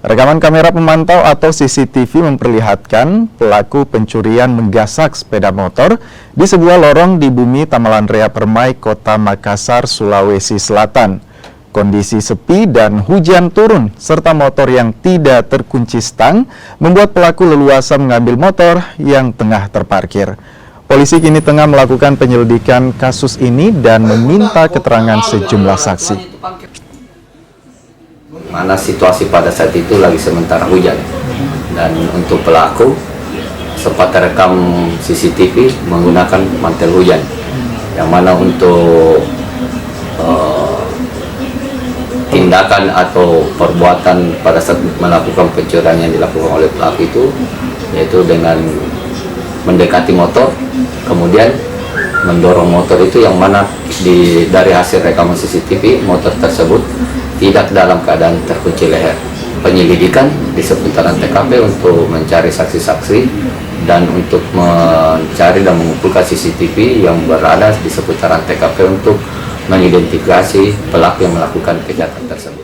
Rekaman kamera pemantau atau CCTV memperlihatkan pelaku pencurian menggasak sepeda motor di sebuah lorong di Bumi Tamalan Rea Permai, Kota Makassar, Sulawesi Selatan. Kondisi sepi dan hujan turun serta motor yang tidak terkunci stang membuat pelaku leluasa mengambil motor yang tengah terparkir. Polisi kini tengah melakukan penyelidikan kasus ini dan meminta keterangan sejumlah saksi. Mana situasi pada saat itu lagi sementara hujan, dan untuk pelaku sempat terekam CCTV menggunakan mantel hujan, yang mana untuk tindakan atau perbuatan pada saat melakukan pencurian yang dilakukan oleh pelaku itu yaitu dengan mendekati motor, kemudian mendorong motor itu, yang mana dari hasil rekaman CCTV motor tersebut tidak dalam keadaan terkunci leher. Penyelidikan di seputaran TKP untuk mencari saksi-saksi dan untuk mencari dan mengumpulkan CCTV yang berada di seputaran TKP untuk mengidentifikasi pelaku yang melakukan kejahatan tersebut.